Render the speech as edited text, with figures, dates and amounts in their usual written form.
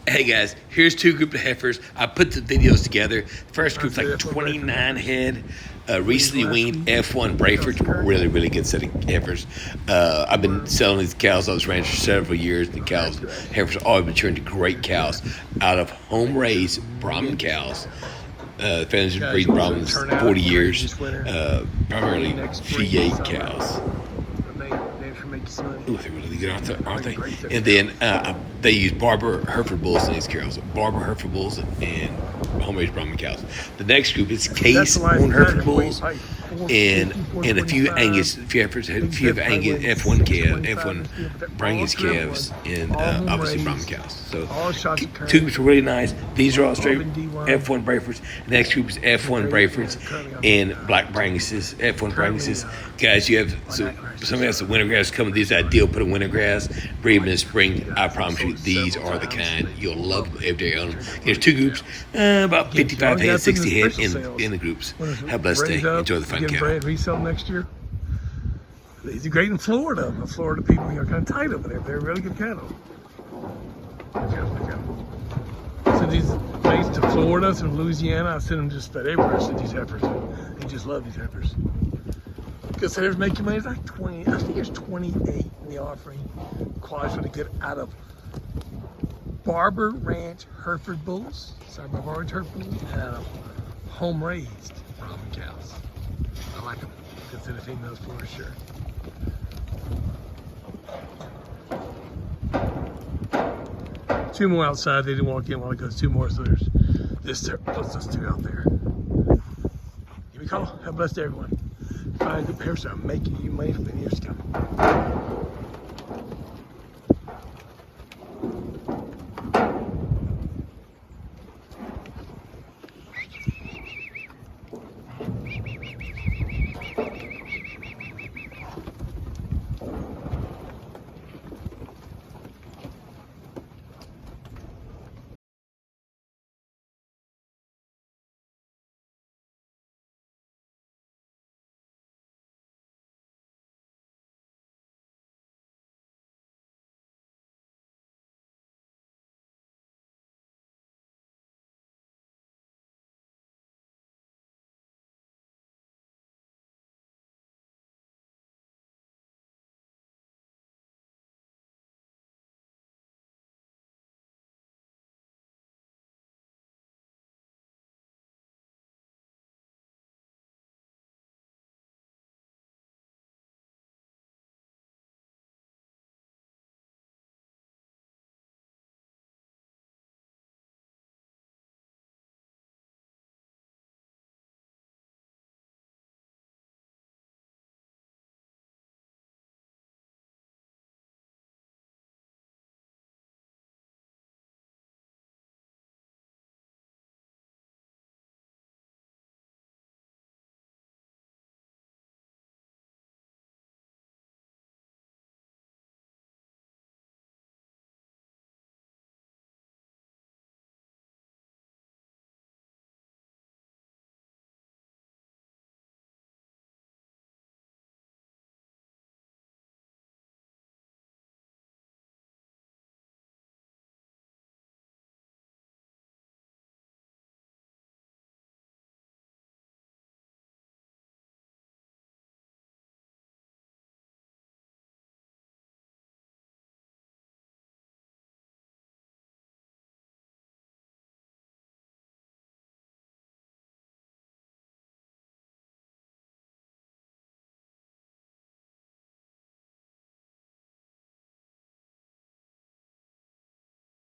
Hey guys, here's two groups of heifers. I put the videos together. First group's like 29 head, recently weaned F1 brafords, really good set of heifers. I've been selling these cows on this ranch for several years. The heifers are always maturing to great cows out of home raised Brahman cows. Families have breed Brahmins 40 years, primarily Fiat cows. Ooh, they're really good, aren't they? And then they use Barber Hereford bulls in these cows. Barber Hereford bulls and home-raised Brahman cows. The next group is Case Horn Hereford bulls and a few Angus, a few Angus F1 Brangus calves, and obviously Brahman cows. So two groups are really nice. These are all straight F1 brafords. The next group is F1 brafords and black Branguses, F1 Branguses. Guys, you have somebody else, the winter grass coming. These are ideal. Put a winter grass, breed them in the spring. I promise you, these are the kind you'll love every day on them. There's two groups, about 55 head, 60 head in the groups. Have a blessed day. Enjoy the fun cow. Resell next year. These are great in Florida. The Florida people are kind of tight over there. They're really good cattle. So these things to Florida, to Louisiana, I send them just about everywhere. I send these heifers. They just love these heifers. Because heifers make you money. It's like 20. I think it's 28 in the offering. Qualifies for to get out of Barber Ranch Hereford bulls. Sorry, Barber Ranch Hereford bulls. And out of home raised Brahman cows. I like them. Consider females for sure. Two more outside. They didn't walk in while it goes. Two more. So there's plus those two out there. Give me a call. Have a blessed day, everyone. Find good pairs. I'm making you money for the years to come.